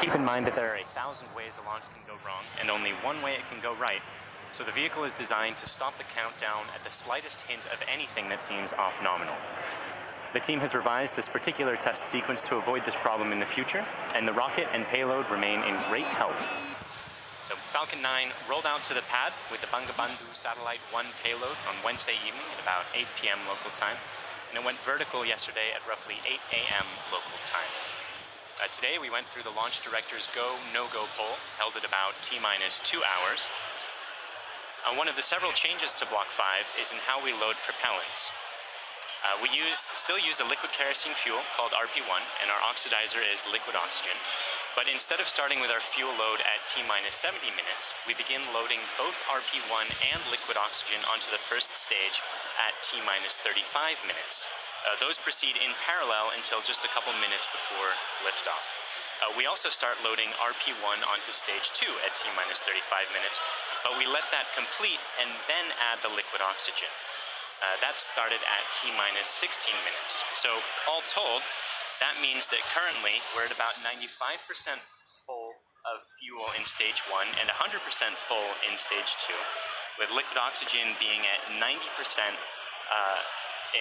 Keep in mind that there are 1,000 ways a launch can go wrong, and only one way it can go right, so the vehicle is designed to stop the countdown at the slightest hint of anything that seems off nominal. The team has revised this particular test sequence to avoid this problem in the future, and the rocket and payload remain in great health. So Falcon 9 rolled out to the pad with the Bangabandhu Satellite-1 payload on Wednesday evening at about 8 p.m. local time, and it went vertical yesterday at roughly 8 a.m. local time. Today we went through the launch director's go, no-go poll, held at about T-minus 2 hours. One of the several changes to Block 5 is in how we load propellants. We still use a liquid kerosene fuel called RP1, and our oxidizer is liquid oxygen. But instead of starting with our fuel load at T-minus 70 minutes, we begin loading both RP1 and liquid oxygen onto the first stage at T-minus 35 minutes. Those proceed in parallel until just a couple minutes before liftoff. We also start loading RP1 onto stage 2 at T-minus 35 minutes, but we let that complete and then add the liquid oxygen. That's started at T-minus 16 minutes. So all told, that means that currently we're at about 95% full of fuel in stage 1 and 100% full in stage 2, with liquid oxygen being at 90%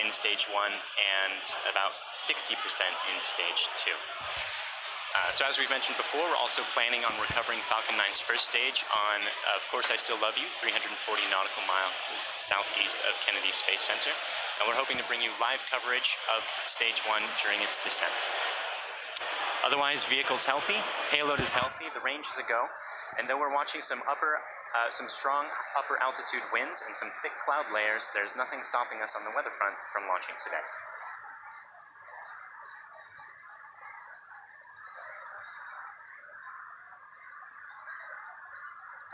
in stage 1 and about 60% in stage 2. So as we've mentioned before, we're also planning on recovering Falcon 9's first stage on, of course, I Still Love You, 340 nautical miles southeast of Kennedy Space Center. And we're hoping to bring you live coverage of stage 1 during its descent. Otherwise, vehicle's healthy, payload is healthy, the range is a go. And though we're watching some strong upper altitude winds and some thick cloud layers, there's nothing stopping us on the weather front from launching today.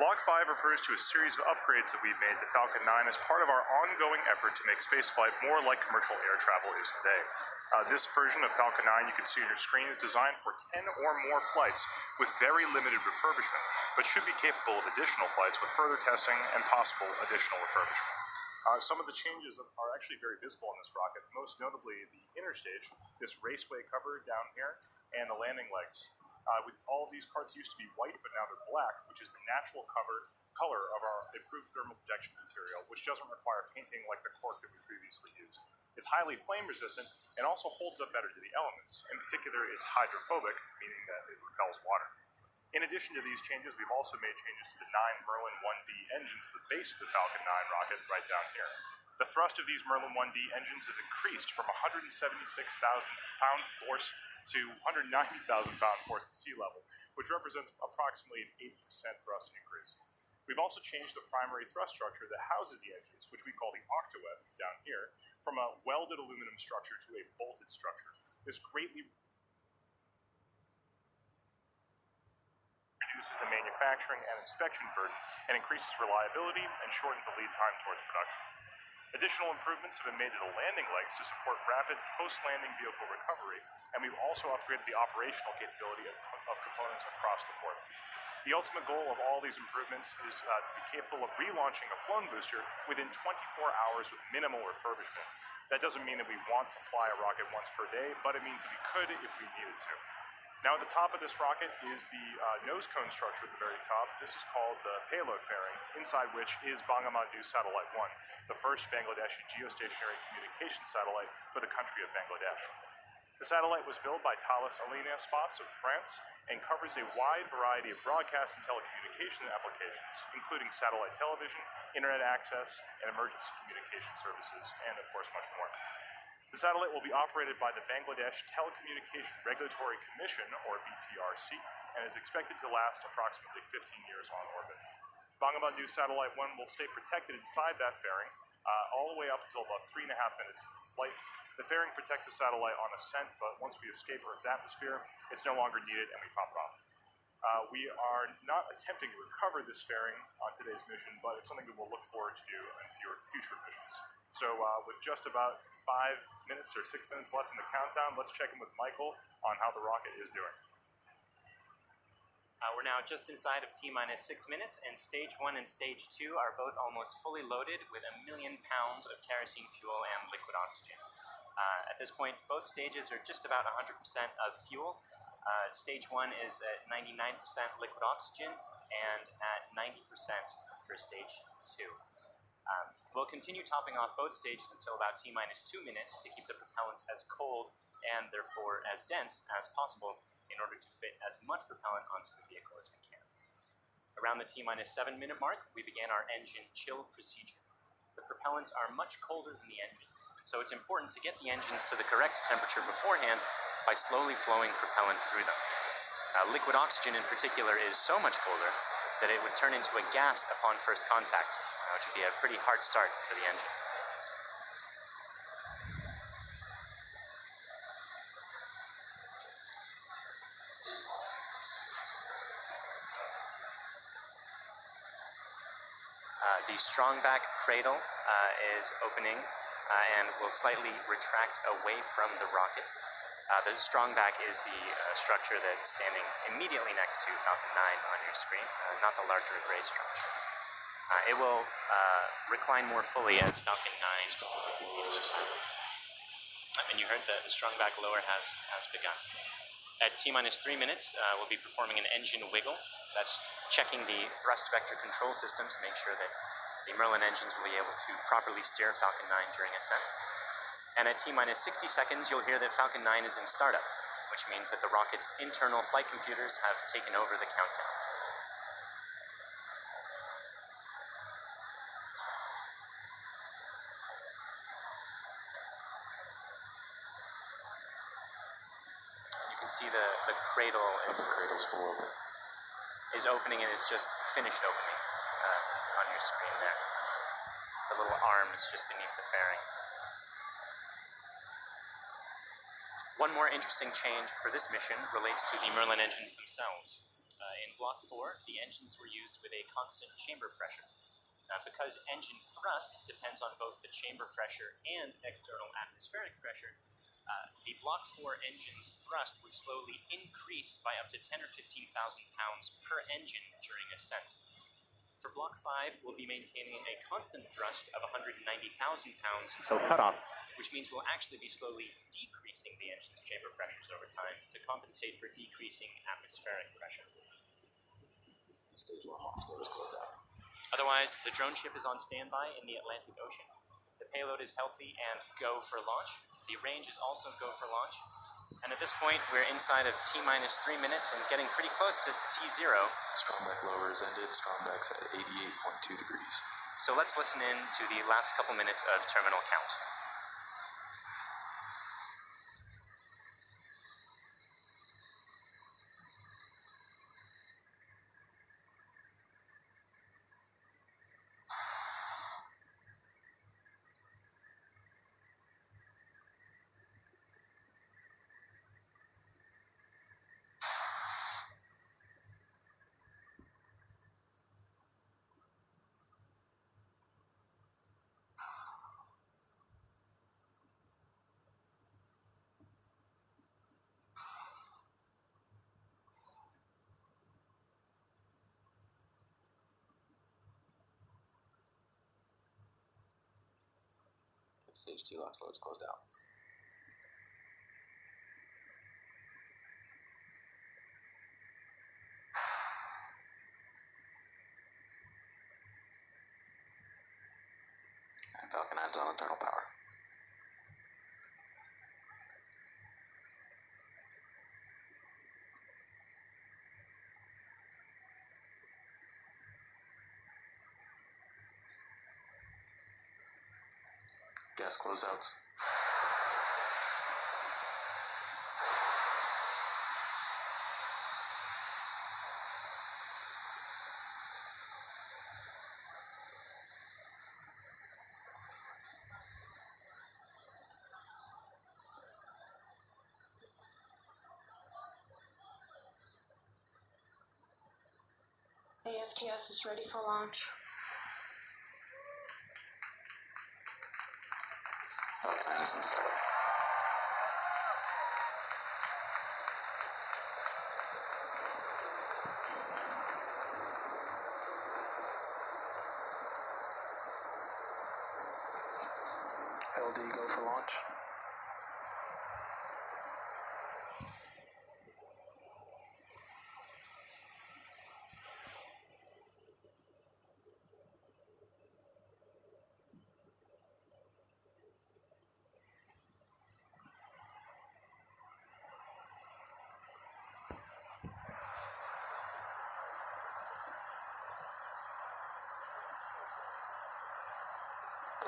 Block 5 refers to a series of upgrades that we've made to Falcon 9 as part of our ongoing effort to make spaceflight more like commercial air travel is today. This version of Falcon 9 you can see on your screen is designed for 10 or more flights with very limited refurbishment, but should be capable of additional flights with further testing and possible additional refurbishment. Some of the changes are actually very visible in this rocket, most notably the inner stage, this raceway cover down here, and the landing legs. With all of these parts used to be white, but now they're black, which is the natural color of our improved thermal protection material, which doesn't require painting like the cork that we previously used. It's highly flame resistant and also holds up better to the elements. In particular, it's hydrophobic, meaning that it repels water. In addition to these changes, we've also made changes to the 9 Merlin 1D engines at the base of the Falcon 9 rocket right down here. The thrust of these Merlin 1D engines has increased from 176,000 pound force to 190,000 pound force at sea level, which represents approximately an 8% thrust increase. We've also changed the primary thrust structure that houses the engines, which we call the octaweb down here, from a welded aluminum structure to a bolted structure. This greatly reduces the manufacturing and inspection burden and increases reliability and shortens the lead time towards production. Additional improvements have been made to the landing legs to support rapid post-landing vehicle recovery, and we've also upgraded the operational capability of components across the port. The ultimate goal of all these improvements is to be capable of relaunching a flown booster within 24 hours with minimal refurbishment. That doesn't mean that we want to fly a rocket once per day, but it means that we could if we needed to. Now at the top of this rocket is the nose cone structure at the very top. This is called the payload fairing, inside which is Bangabandhu Satellite-1, the first Bangladeshi geostationary communication satellite for the country of Bangladesh. The satellite was built by Thales Alenia Space of France and covers a wide variety of broadcast and telecommunication applications, including satellite television, internet access, and emergency communication services, and of course much more. The satellite will be operated by the Bangladesh Telecommunication Regulatory Commission, or BTRC, and is expected to last approximately 15 years on orbit. Bangabandhu Satellite-1 will stay protected inside that fairing all the way up until about 3.5 minutes into flight. The fairing protects the satellite on ascent, but once we escape Earth's atmosphere, it's no longer needed and we pop it off. We are not attempting to recover this fairing on today's mission, but it's something that we'll look forward to do in future missions. So with just about 5 minutes or 6 minutes left in the countdown, let's check in with Michael on how the rocket is doing. We're now just inside of T-minus 6 minutes, and stage 1 and stage 2 are both almost fully loaded with 1 million pounds of kerosene fuel and liquid oxygen. At this point, both stages are just about 100% of fuel, Stage 1 is at 99% liquid oxygen and at 90% for stage 2. We'll continue topping off both stages until about T-minus 2 minutes to keep the propellants as cold and therefore as dense as possible in order to fit as much propellant onto the vehicle as we can. Around the T-minus 7 minute mark, we began our engine chill procedure. The propellants are much colder than the engines, so it's important to get the engines to the correct temperature beforehand by slowly flowing propellant through them. Liquid oxygen in particular is so much colder that it would turn into a gas upon first contact, which would be a pretty hard start for the engine. The strongback cradle is opening and will slightly retract away from the rocket. The strongback is the structure that's standing immediately next to Falcon 9 on your screen, not the larger gray structure. It will recline more fully as Falcon 9 leaves the planet. And you heard that the strongback lower has begun. At T-minus 3 minutes, we'll be performing an engine wiggle. That's checking the thrust vector control system to make sure that the Merlin engines will be able to properly steer Falcon 9 during ascent. And at T-minus 60 seconds, you'll hear that Falcon 9 is in startup, which means that the rocket's internal flight computers have taken over the countdown. You can see the cradle is opening and is just finished opening on your screen there. The little arm is just beneath the fairing. One more interesting change for this mission relates to the Merlin engines themselves. In Block 4, the engines were used with a constant chamber pressure. Because engine thrust depends on both the chamber pressure and external atmospheric pressure, the Block 4 engine's thrust would slowly increase by up to 10 or 15,000 pounds per engine during ascent. For Block 5, we'll be maintaining a constant thrust of 190,000 pounds until cutoff, which means we'll actually be slowly decreasing the engine's chamber pressures over time to compensate for decreasing atmospheric pressure. Stage 1 launch load is closed out. Otherwise, the drone ship is on standby in the Atlantic Ocean. The payload is healthy and go for launch. The range is also go for launch. And at this point, we're inside of T-minus 3 minutes and getting pretty close to T0. Strongback lower is ended. Strongback's at 88.2 degrees. So let's listen in to the last couple minutes of terminal count. Stage 2 launch load is closed out. And Falcon 9's on internal power. Gas closeouts. AFTS is ready for launch. Falcon 9 is in startup. LD go for launch.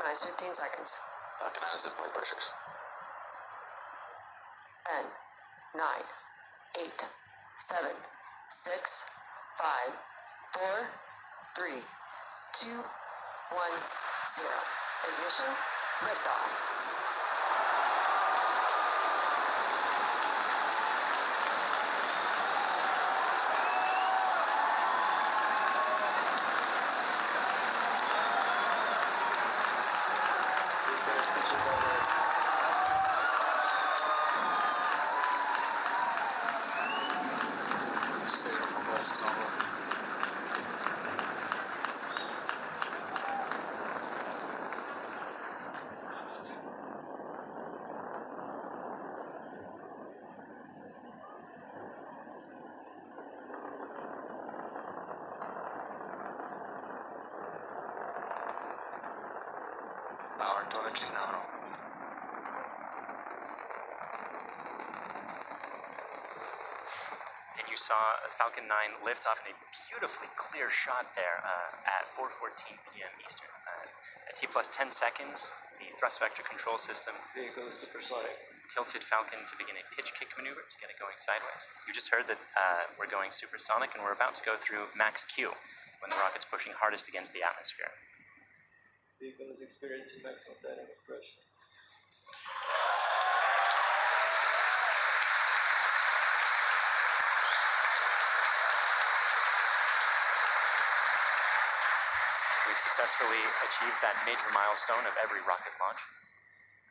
Synchronize 15 seconds. Falcon 9 is at flight pressures. 10, 9, 8, 7, 6, 5, 4, 3, 2, 1, 0. Ignition, liftoff. Power telemetry nominal. And you saw Falcon 9 lift off in a beautifully clear shot there at 4:14 p.m. Eastern. At T plus 10 seconds, the thrust vector control system tilted Falcon to begin a pitch kick maneuver to get it going sideways. You just heard that we're going supersonic and we're about to go through max Q when the rocket's pushing hardest against the atmosphere. Vehicle is experiencing maximum dynamic pressure. We've successfully achieved that major milestone of every rocket launch.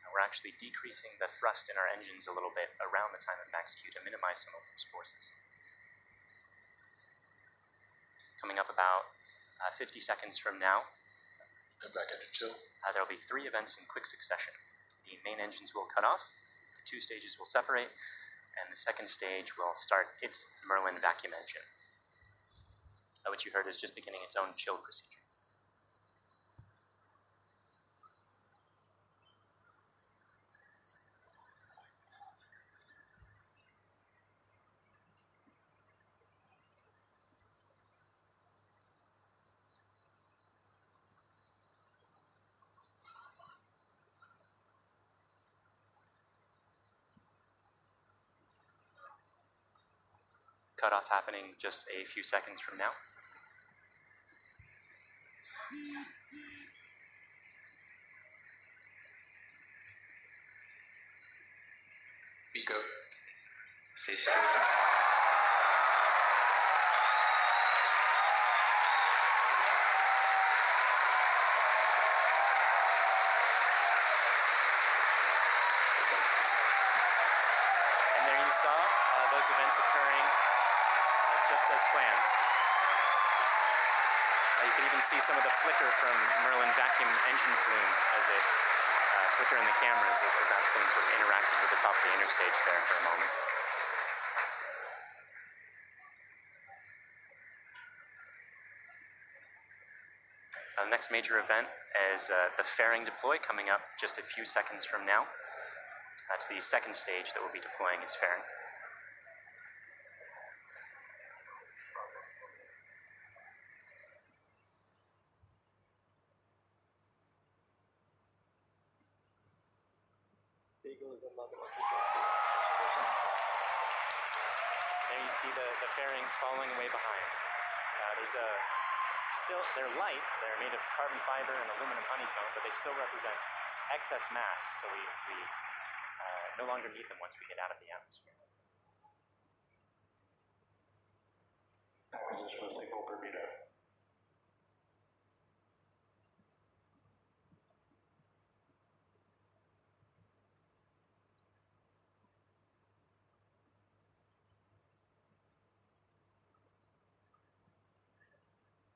We're actually decreasing the thrust in our engines a little bit around the time of max Q to minimize some of those forces. Coming up about 50 seconds from now, Head back into chill. there will be 3 events in quick succession. The main engines will cut off, the 2 stages will separate, and the second stage will start its Merlin vacuum engine, which you heard is just beginning its own chill procedure. Cutoff happening just a few seconds from now. Pico. And there you saw those events occurring just as planned. You can even see some of the flicker from Merlin vacuum engine plume as it flicker in the cameras as that plume sort of interacted with the top of the interstage there for a moment. The next major event is the fairing deploy coming up just a few seconds from now. That's the second stage that will be deploying its fairing. Vehicle is on level of There you see the fairings falling away behind. They're light, they're made of carbon fiber and aluminum honeycomb, but they still represent excess mass, so we no longer need them once we get out of the atmosphere. Signal Bermuda.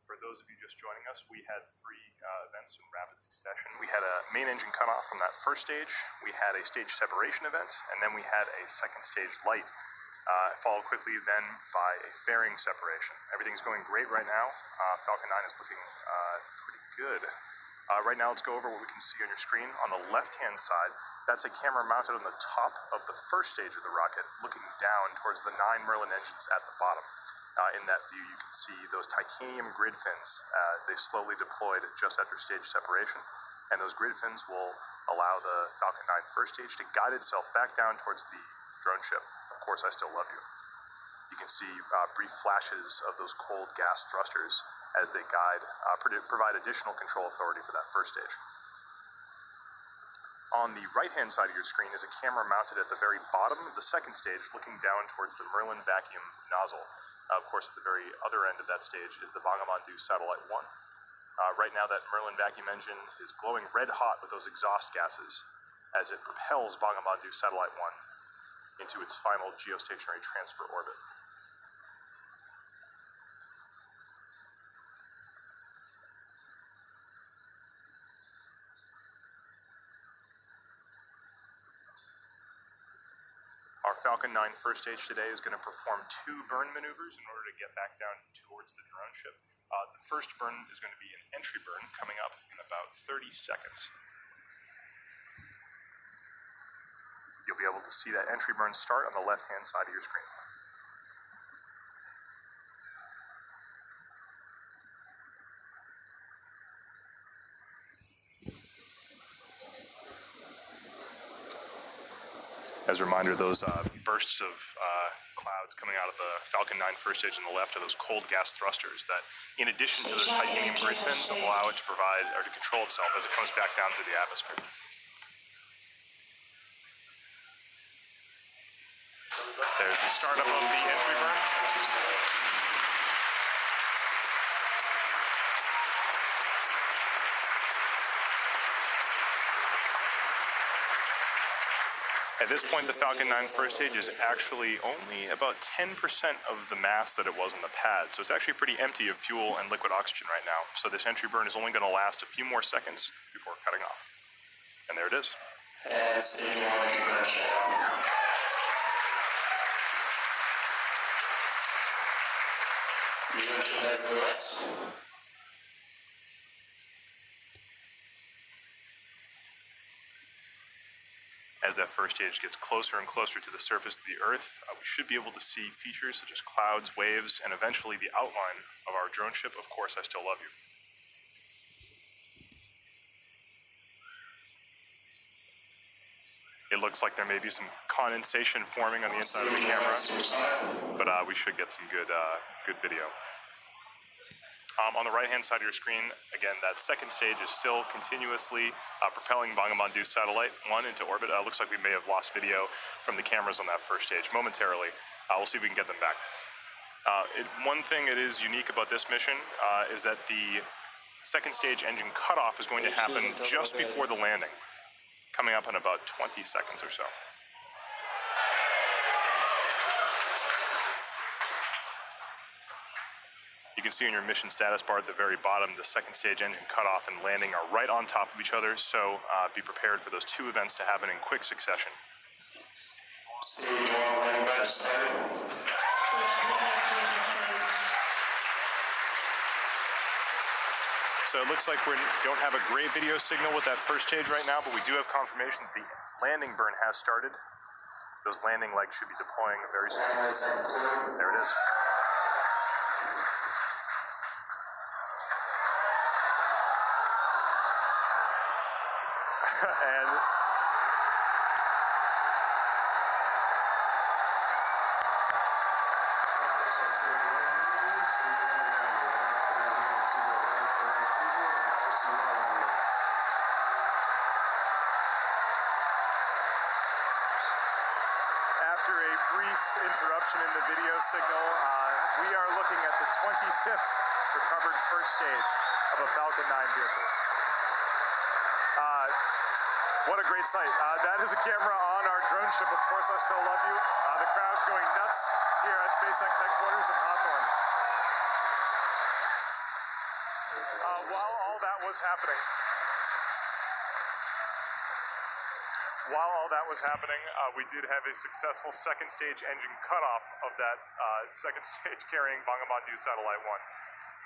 For those of you just joining us, we had 3 events in rapid succession. We had a main engine cutoff from that first stage, we had a stage separation event, and then we had a second stage light, followed quickly then by a fairing separation. Everything's going great right now. Falcon 9 is looking pretty good. Right now, let's go over what we can see on your screen. On the left-hand side, that's a camera mounted on the top of the first stage of the rocket, looking down towards the 9 Merlin engines at the bottom. In that view, you can see those titanium grid fins. They slowly deployed just after stage separation. And those grid fins will allow the Falcon 9 first stage to guide itself back down towards the drone ship. Of course, I still love you. You can see brief flashes of those cold gas thrusters as they guide, provide additional control authority for that first stage. On the right-hand side of your screen is a camera mounted at the very bottom of the second stage, looking down towards the Merlin vacuum nozzle. Of course, at the very other end of that stage is the Bangabandhu Satellite-1. Right now, that Merlin vacuum engine is glowing red hot with those exhaust gases as it propels Bangabandhu Satellite-1 into its final geostationary transfer orbit. Our Falcon 9 first stage today is going to perform 2 burn maneuvers in order to get back down towards the drone ship. The first burn is going to be an entry burn coming up in about 30 seconds. You'll be able to see that entry burn start on the left-hand side of your screen. As a reminder, those bursts of clouds coming out of the Falcon 9 first stage on the left are those cold gas thrusters that, in addition to the titanium grid fins, allow it to provide or to control itself as it comes back down through the atmosphere. There's the startup of the entry burn. At this point, the Falcon 9 first stage is actually only about 10% of the mass that it was on the pad, so it's actually pretty empty of fuel and liquid oxygen right now. So this entry burn is only going to last a few more seconds before cutting off. And there it is. And stage 1 commercial. Junction has the rest. As that first stage gets closer and closer to the surface of the Earth, we should be able to see features such as clouds, waves, and eventually the outline of our drone ship, Of Course I Still Love You. It looks like there may be some condensation forming on the inside of the camera, but we should get some good video. On the right-hand side of your screen, again, that second stage is still continuously propelling Bangabandhu Satellite-1 into orbit. Looks like we may have lost video from the cameras on that first stage momentarily. We'll see if we can get them back. One thing that is unique about this mission is that the second stage engine cutoff is going to happen just before the landing, coming up in about 20 seconds or so. You can see in your mission status bar at the very bottom, the second stage engine cutoff and landing are right on top of each other, so be prepared for those 2 events to happen in quick succession. Stage 1 landing badge started. So it looks like we don't have a great video signal with that first stage right now, but we do have confirmation that the landing burn has started. Those landing legs should be deploying very soon. There it is. And after a brief interruption in the video signal, we are looking at the 25th recovered first stage of a Falcon 9 vehicle. What a great sight. That is a camera on our drone ship, Of Course I Still Love You. The crowd's going nuts here at SpaceX headquarters in Hawthorne. While all that was happening, we did have a successful second stage engine cutoff of that second stage carrying Bangabandhu Satellite-1.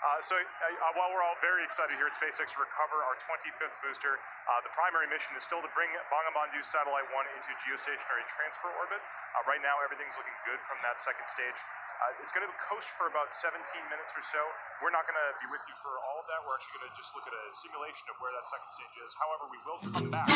While we're all very excited here at SpaceX to recover our 25th booster, the primary mission is still to bring Bangabandhu Satellite-1 into geostationary transfer orbit. Right now, everything's looking good from that second stage. It's going to coast for about 17 minutes or so. We're not going to be with you for all of that. We're actually going to just look at a simulation of where that second stage is. However, we will come back.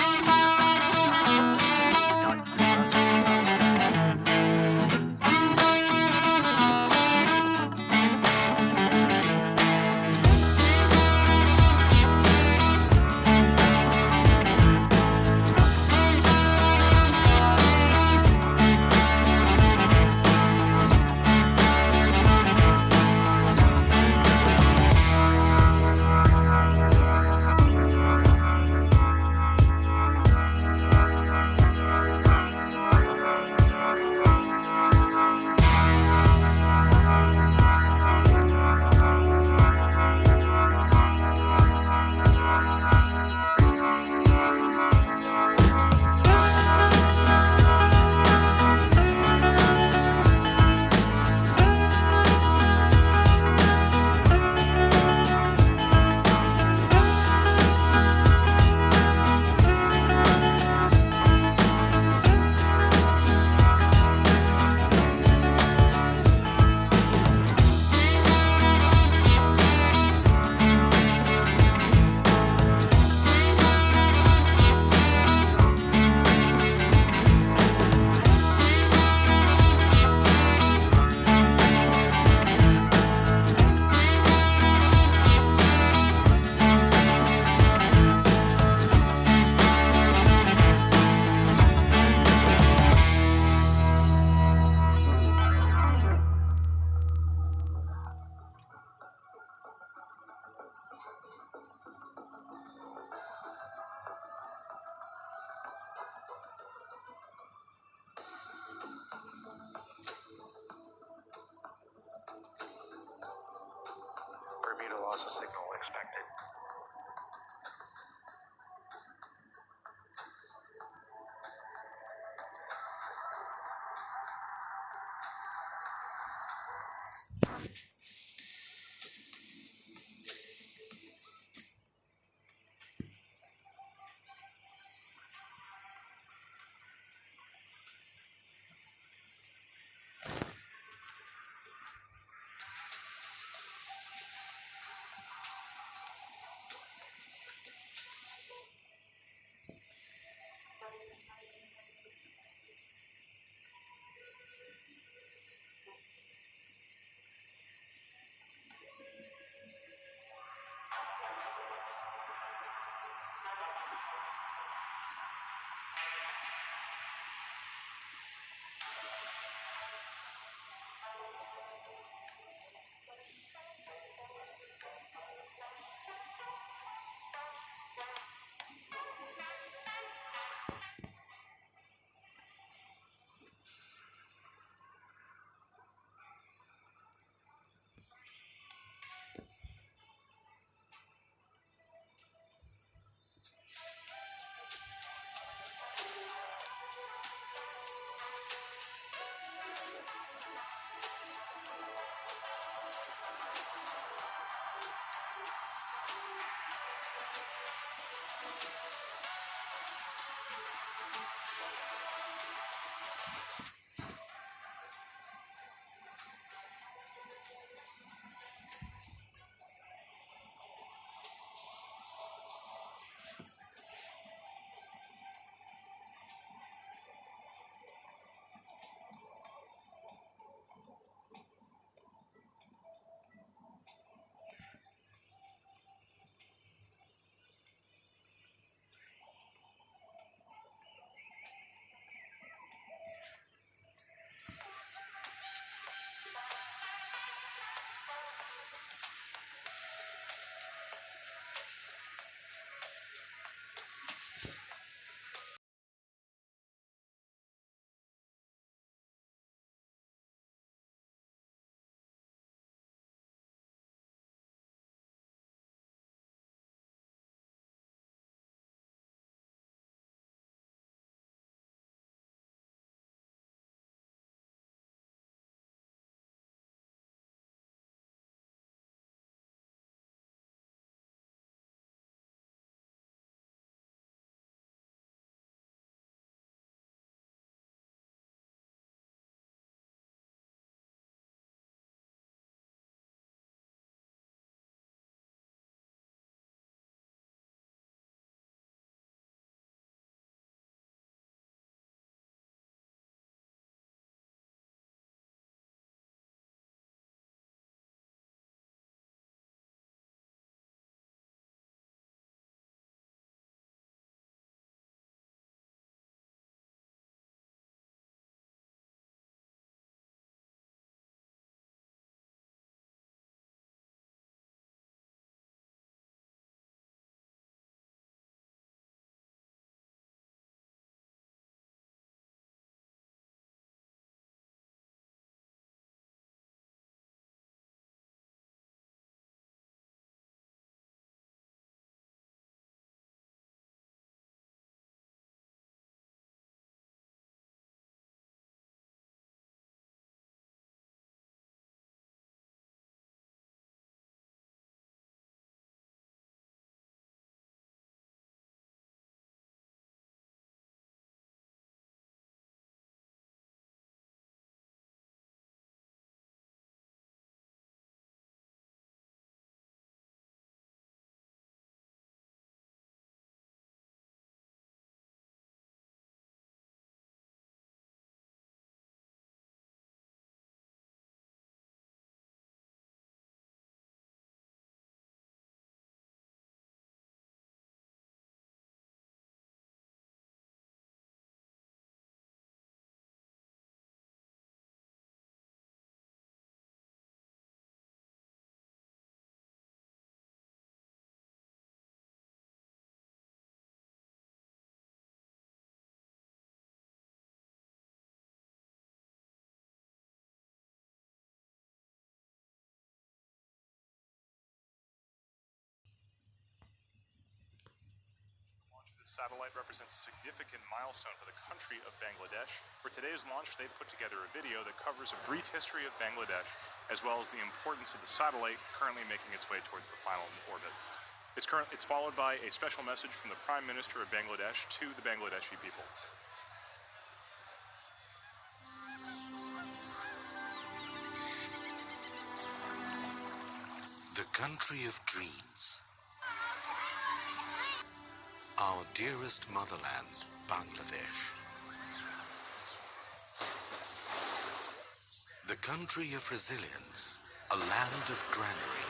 The satellite represents a significant milestone for the country of Bangladesh. For today's launch, they put together a video that covers a brief history of Bangladesh, as well as the importance of the satellite currently making its way towards the final orbit. It's followed by a special message from the Prime Minister of Bangladesh to the Bangladeshi people. The country of dreams. Our dearest motherland, Bangladesh. The country of resilience, a land of granary.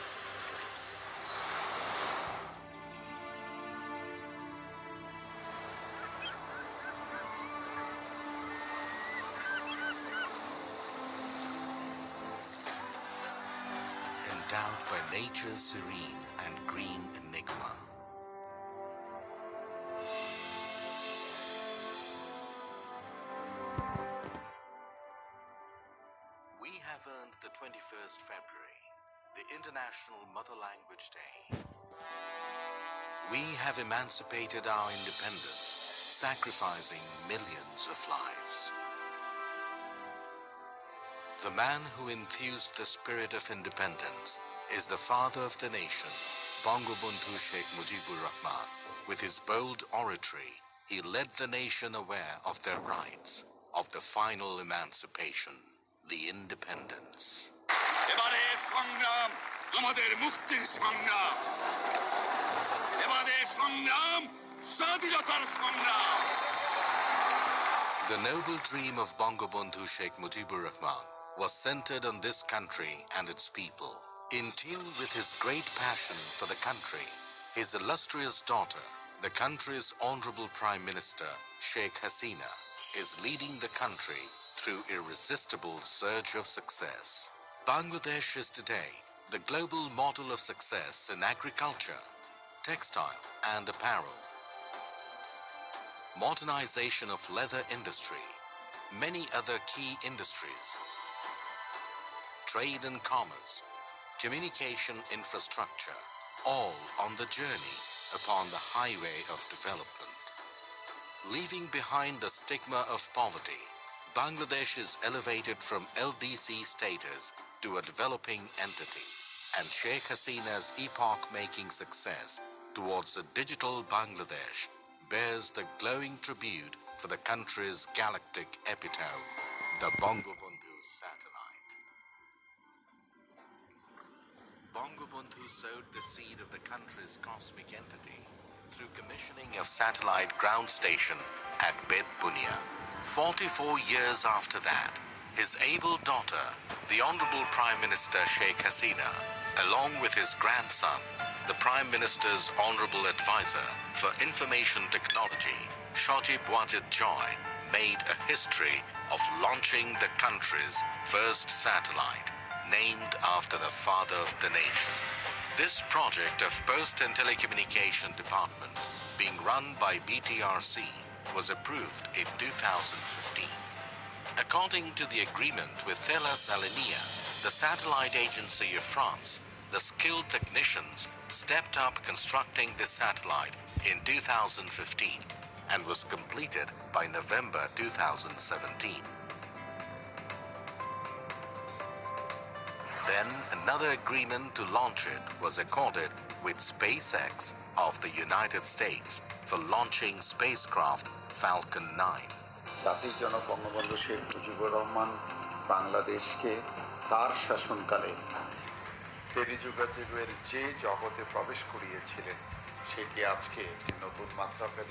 Endowed by nature's serene and green enigma. We have earned the 21st February, the International Mother Language Day. We have emancipated our independence, sacrificing millions of lives. The man who enthused the spirit of independence is the father of the nation, Bangabandhu Sheikh Mujibur Rahman. With his bold oratory, he led the nation aware of their rights, of the final emancipation, the independence. এবারে সংগ্রাম আমাদের মুক্তির সংগ্রাম এবারে সংগ্রাম স্বাধীনতার সংগ্রাম The noble dream of Bangabandhu Sheikh Mujibur Rahman was centered on this country and its people. In tune with his great passion for the country, his illustrious daughter, the country's Honorable Prime Minister, Sheikh Hasina, is leading the country through irresistible surge of success. Bangladesh is today the global model of success in agriculture, textile and apparel, modernization of leather industry, many other key industries, trade and commerce, communication infrastructure, all on the journey upon the highway of development. Leaving behind the stigma of poverty, Bangladesh is elevated from LDC status to a developing entity, and Sheikh Hasina's epoch-making success towards a digital Bangladesh bears the glowing tribute for the country's galactic epitome, the Bangabandhu satellite. Bangabandhu sowed the seed of the country's cosmic entity through commissioning of satellite ground station at Bet Bunia. 44 years after that, his able daughter, the Honorable Prime Minister Sheikh Hasina, along with his grandson, the Prime Minister's Honorable Advisor for Information Technology, Shakib Joy, made a history of launching the country's first satellite, named after the father of the nation. This project of Post and Telecommunication Department, being run by BTRC, was approved in 2015. According to the agreement with Thales Alenia, the satellite agency of France, the skilled technicians stepped up constructing this satellite in 2015 and was completed by November 2017. Then another agreement to launch it was accorded with SpaceX of the United States for launching spacecraft Falcon 9. জাতির জনক বঙ্গবন্ধু শেখ মুজিবুর রহমান বাংলাদেশকে তার শাসনকালে টেলিযোগাযোগের যে জগতে প্রবেশ করিয়েছিলেন সেটি আজকে একটি নতুন মাত্রা পেল,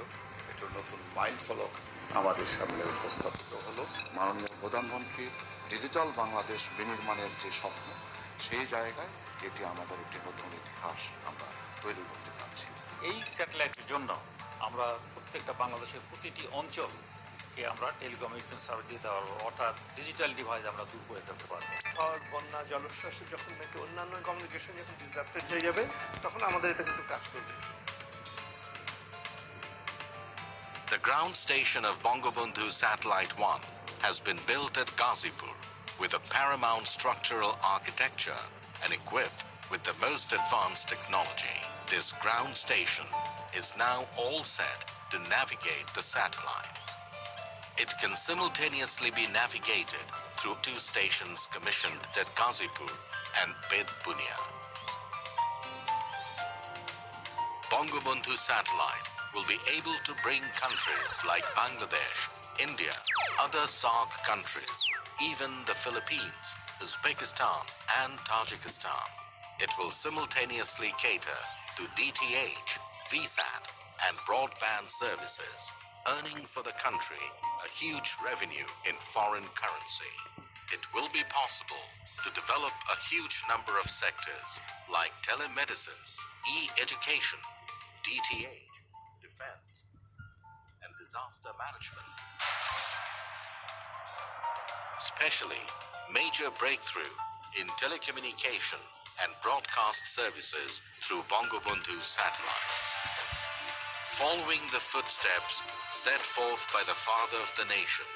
একটি নতুন মাইল ফলক আমাদের সামনে উপস্থাপিত হলো। মাননীয় প্রধানমন্ত্রীর ডিজিটাল বাংলাদেশ বিনির্মাণের যে স্বপ্ন, সেই জায়গায় এটি আমাদের একটি নতুন ইতিহাস আমরা তৈরি করতে যাচ্ছি। এই স্যাটেলাইটের জন্য আমরা প্রত্যেকটা বাংলাদেশের প্রতিটি অঞ্চলকে আমরা টেলিকমিউনিকেশন সার্ভিস দিতে পারবো, অর্থাৎ ডিজিটাল ডিভাইস আমরা দূর করে দিতে পারবো। ঝড়, বন্যা, জলোচ্ছ্বাসে যখন নাকি অন্যান্য কমিউনিকেশন যখন ডিসরাপ্টেড হয়ে যাবে, তখন আমাদের এটা কিন্তু কাজ করবে। The ground station of Bangabandhu Satellite-1 has been built at Ghazipur with a paramount structural architecture and equipped with the most advanced technology. This ground station is now all set to to navigate the satellite. It can simultaneously be navigated through 2 stations commissioned at Gazipur and Bed Bunia. Bangabandhu satellite will be able to bring countries like Bangladesh, India, other SAARC countries, even the Philippines, Uzbekistan and Tajikistan. It will simultaneously cater to DTH, VSAT and broadband services, earning for the country a huge revenue in foreign currency. It will be possible to develop a huge number of sectors like telemedicine, e-education, DTH, defense, and disaster management. Especially major breakthrough in telecommunication and broadcast services through Bangabandhu satellite. Following the footsteps set forth by the father of the nation,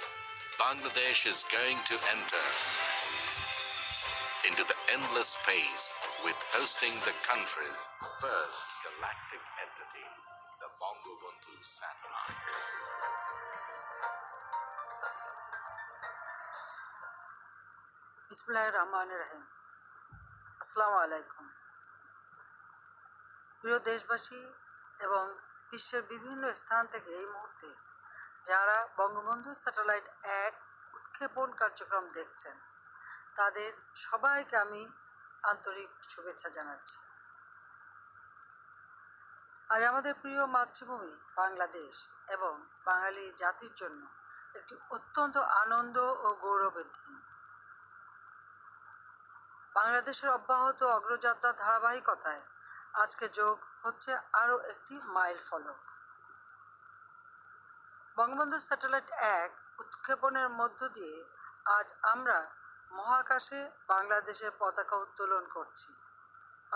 Bangladesh is going to enter into the endless space with hosting the country's first galactic entity, the Bangabandhu satellite. বিসমিল্লাহির রহমানির রহিম। আসসালামু আলাইকুম। প্রিয় দেশবাসী এবং বিশ্বের বিভিন্ন স্থান থেকে এই মুহূর্তে যারা বঙ্গবন্ধু স্যাটেলাইট 1 উৎক্ষেপণ কার্যক্রম দেখছেন তাদের সবাইকে আমি আন্তরিক শুভেচ্ছা জানাচ্ছি। আজ আমাদের প্রিয় মাতৃভূমি বাংলাদেশ এবং বাঙালি জাতির জন্য একটি অত্যন্ত আনন্দ ও গৌরবের দিন। বাংলাদেশের অব্যাহত অগ্রযাত্রা ধারাবাহিকতায় আজকে যোগ হচ্ছে আরও একটি মাইল ফলক। বঙ্গবন্ধু স্যাটেলাইট 1 উৎক্ষেপণের মধ্য দিয়ে আজ আমরা মহাকাশে বাংলাদেশের পতাকা উত্তোলন করছি।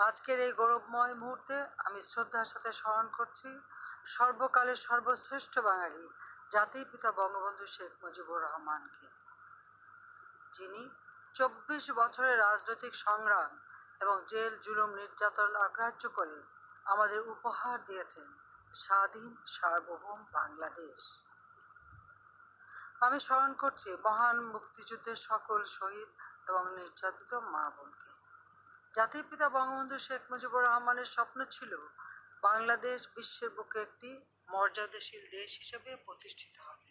আজকের এই গৌরবময় মুহূর্তে আমি শ্রদ্ধার সাথে স্মরণ করছি সর্বকালের সর্বশ্রেষ্ঠ বাঙালি জাতির পিতা বঙ্গবন্ধু শেখ মুজিবুর রহমানকে, যিনি 24 বছরের রাজনৈতিক সংগ্রাম এবং জেল জুলুম নির্যাতন অগ্রাহ্য করে আমাদের উপহার দিয়েছেন স্বাধীন সার্বভৌম বাংলাদেশ। আমি স্মরণ করছি মহান মুক্তিযুদ্ধের সকল শহীদ এবং নির্যাতিত মা বোনকে। জাতির পিতা বঙ্গবন্ধু শেখ মুজিবুর রহমানের স্বপ্ন ছিল বাংলাদেশ বিশ্বের বুকে একটি মর্যাদাশীল দেশ হিসেবে প্রতিষ্ঠিত হবে।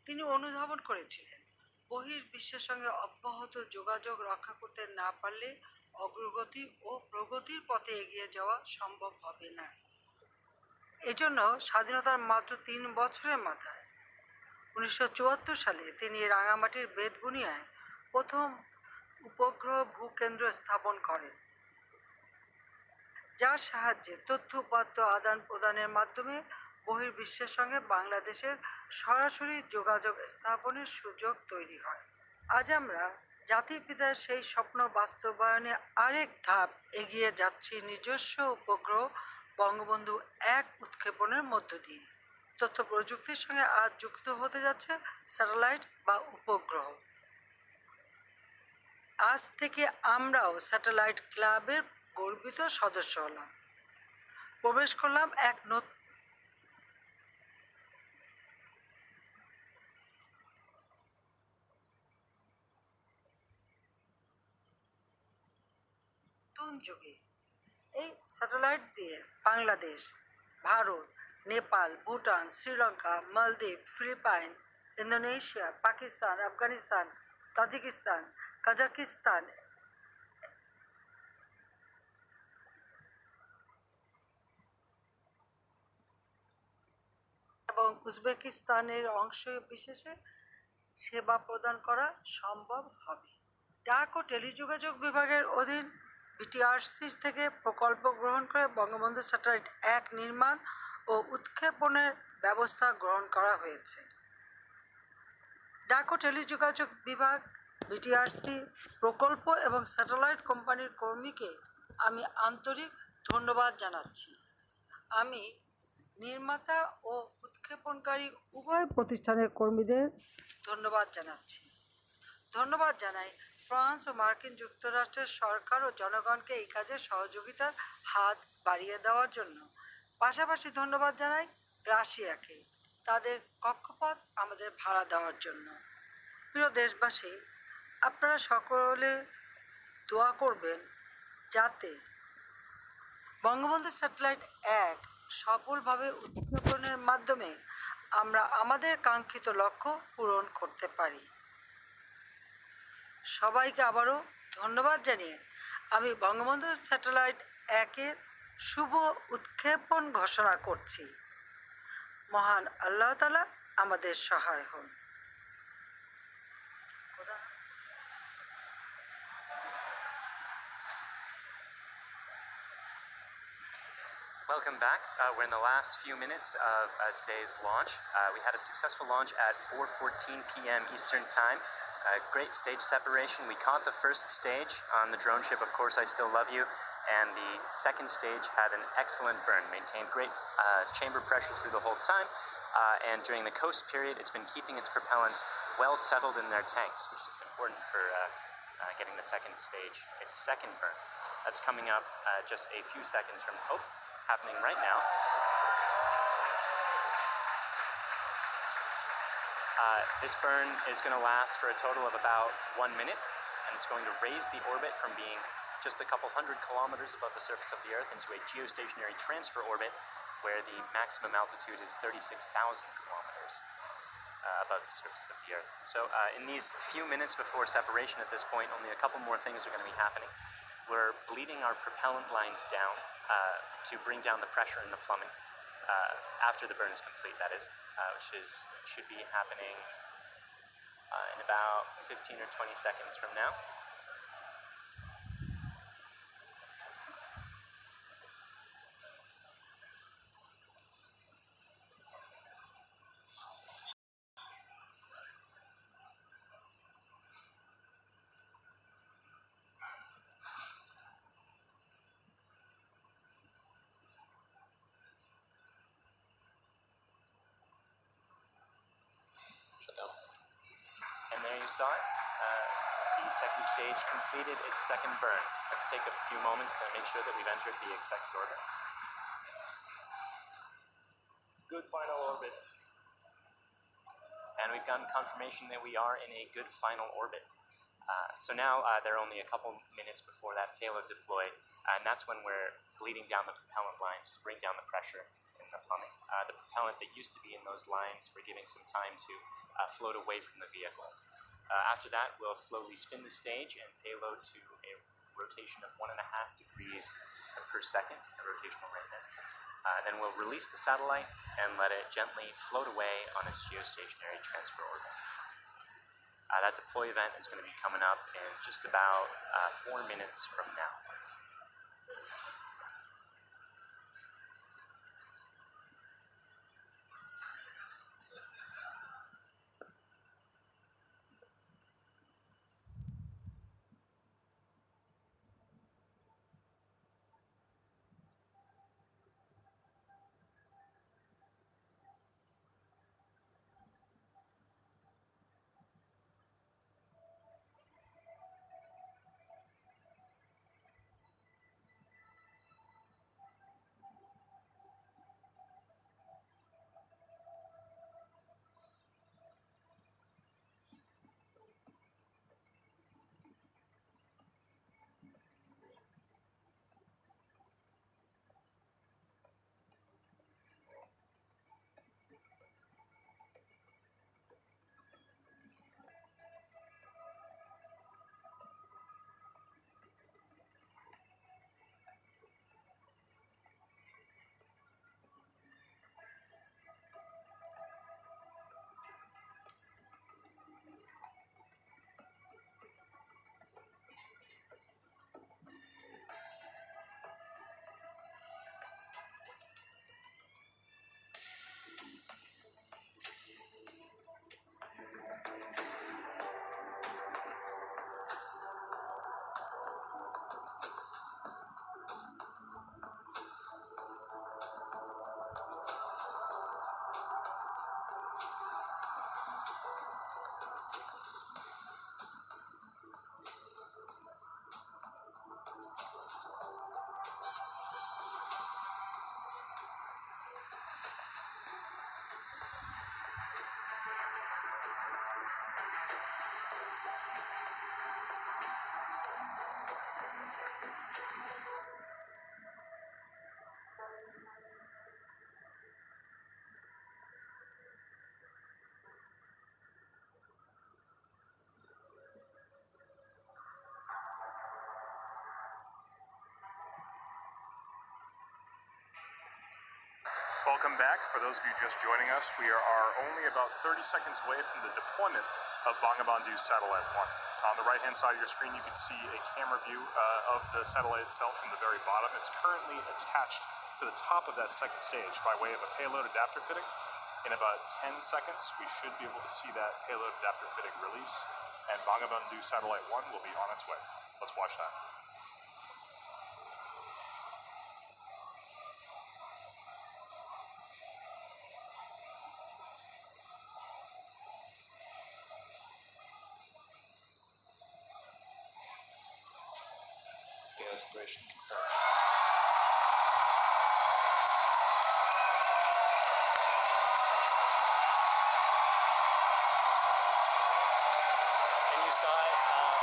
তিনি অনুধাবন করেছিলেন বহির্বিশ্বের সঙ্গে অব্যাহত যোগাযোগ রক্ষা করতে না পারলে অগ্রগতি ও প্রগতির পথে এগিয়ে যাওয়া সম্ভব হবে না। এজন্য স্বাধীনতার মাত্র 3 বছরের মাথায় 1974 সালে তিনি রাঙামাটির বেতবুনিয়ায় প্রথম উপগ্রহ ভূকেন্দ্র স্থাপন করেন, যার সাহায্যে তথ্য উপাত্ত আদান প্রদানের মাধ্যমে বহির্বিশ্বের সঙ্গে বাংলাদেশের সরাসরি যোগাযোগ স্থাপনের সুযোগ তৈরি হয়। আজ আমরা জাতির পিতার সেই স্বপ্ন বাস্তবায়নে আরেক ধাপ এগিয়ে যাচ্ছি নিজস্ব উপগ্রহ বঙ্গবন্ধু 1 উৎক্ষেপণের মধ্য দিয়ে। তথ্য প্রযুক্তির সঙ্গে আজ যুক্ত হতে যাচ্ছে স্যাটেলাইট বা উপগ্রহ। আজ থেকে আমরাও স্যাটেলাইট ক্লাবের গর্বিত সদস্য হলাম, প্রবেশ করলাম এক নতুন যুগে। এই স্যাটেলাইট দিয়ে Bangladesh, Bharat, Nepal, Bhutan, Sri Lanka, Maldives, Philippines, Indonesia, Pakistan, Afghanistan, Tajikistan, Kazakhstan এবং উজবেকিস্তানের অংশ বিশেষে সেবা প্রদান করা সম্ভব হবে। ডাক ও টেলিযোগাযোগ বিভাগের অধীন বিটিআরসি থেকে প্রকল্প গ্রহণ করে বঙ্গবন্ধু স্যাটেলাইট 1 নির্মাণ ও উৎক্ষেপণের ব্যবস্থা গ্রহণ করা হয়েছে। ডাক ও টেলিযোগাযোগ বিভাগ, বিটিআরসি, প্রকল্প এবং স্যাটেলাইট কোম্পানির কর্মীকে আমি আন্তরিক ধন্যবাদ জানাচ্ছি। আমি নির্মাতা ও উৎক্ষেপণকারী উভয় প্রতিষ্ঠানের কর্মীদের ধন্যবাদ জানাচ্ছি। ধন্যবাদ জানাই ফ্রান্স ও মার্কিন যুক্তরাষ্ট্রের সরকার ও জনগণকে এই কাজে সহযোগিতার হাত বাড়িয়ে দেওয়ার জন্য। পাশাপাশি ধন্যবাদ জানাই রাশিয়াকে তাদের কক্ষপথ আমাদের ভাড়া দেওয়ার জন্য। প্রিয় দেশবাসী, আপনারা সকলে দোয়া করবেন যাতে বঙ্গবন্ধু স্যাটেলাইট 1 সফলভাবে উৎক্ষেপণের মাধ্যমে আমরা আমাদের কাঙ্ক্ষিত লক্ষ্য পূরণ করতে পারি। সবাইকে আবারও ধন্যবাদ জানিয়ে আমি বঙ্গবন্ধু স্যাটেলাইট 1-এর শুভ উৎক্ষেপণ ঘোষণা করছি। মহান আল্লাহ তাআলা আমাদের সহায় হন। Welcome back. We're in the last few minutes of today's launch. We had a successful launch at 4:14 p.m. Eastern Time. Great stage separation. We caught the first stage on the drone ship, Of Course I Still Love You, and the second stage had an excellent burn, maintained great chamber pressure through the whole time, and during the coast period it's been keeping its propellants well settled in their tanks, which is important for getting the second stage, its second burn. That's coming up just a few seconds from Hope, happening right now. This burn is going to last for a total of about 1 minute, and it's going to raise the orbit from being just a couple hundred kilometers above the surface of the Earth into a geostationary transfer orbit where the maximum altitude is 36,000 kilometers above the surface of the Earth. So in these few minutes before separation at this point, only a couple more things are going to be happening. We're bleeding our propellant lines down to bring down the pressure in the plumbing after the burn is complete, that is, which should be happening in about 15 or 20 seconds from now. And there you saw it. The second stage completed its second burn. Let's take a few moments to make sure that we've entered the expected orbit. Good final orbit. And we've gotten confirmation that we are in a good final orbit. So now there are only a couple minutes before that payload deploy, and that's when we're bleeding down the propellant lines to bring down the pressure in the plumbing. The propellant that used to be in those lines, we're giving some time to float away from the vehicle. After that, we'll slowly spin the stage and payload to a rotation of 1.5 degrees per second, a rotational rate there. Then we'll release the satellite and let it gently float away on its geostationary transfer orbit. That deploy event is going to be coming up in just about 4 minutes from now. Welcome back. For those of you just joining us, we are only about 30 seconds away from the deployment of Bangabandhu Satellite-1. On the right-hand side of your screen, you can see a camera view of the satellite itself from the very bottom. It's currently attached to the top of that second stage by way of a payload adapter fitting. In about 10 seconds, we should be able to see that payload adapter fitting release, and Bangabandhu Satellite-1 will be on its way. Let's watch that. You saw it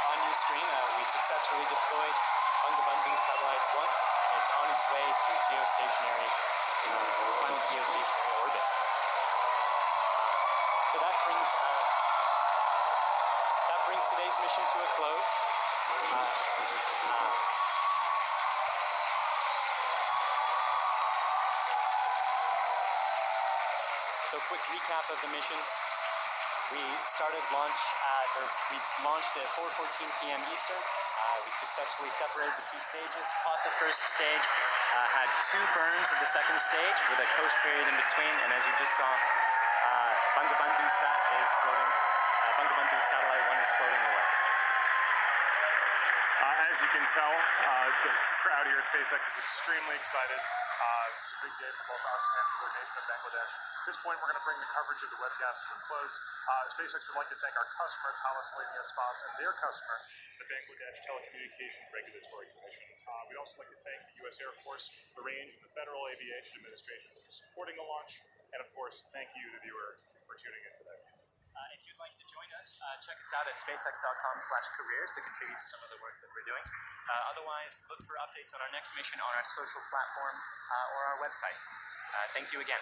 on your screen. We successfully deployed Bangabandhu Satellite-1, and it's on its way to geostationary, final geostationary orbit. So that brings today's mission to a close. So quick recap of the mission. We launched at 4:14 p.m. Eastern. We successfully separated the two stages. Caught the first stage, had 2 burns of the second stage with a coast period in between, and as you just saw, Bangabandhu Satellite-1 is floating away. As you can tell, the crowd here at SpaceX is extremely excited. It's a big day for both us and for their nation of Bangladesh. At this point, we're going to bring the coverage of the webcast to a close. SpaceX would like to thank our customer, Thales Alenia Space, and their customer, the Bangladesh Telecommunication Regulatory Commission. We'd also like to thank the U.S. Air Force, the Range, and the Federal Aviation Administration for supporting the launch. And of course, thank you, the viewer, for tuning in today. If you'd like to join us, check us out at spacex.com/careers to contribute to some of the work that we're doing. Otherwise, look for updates on our next mission on our social platforms or our website. Thank you again.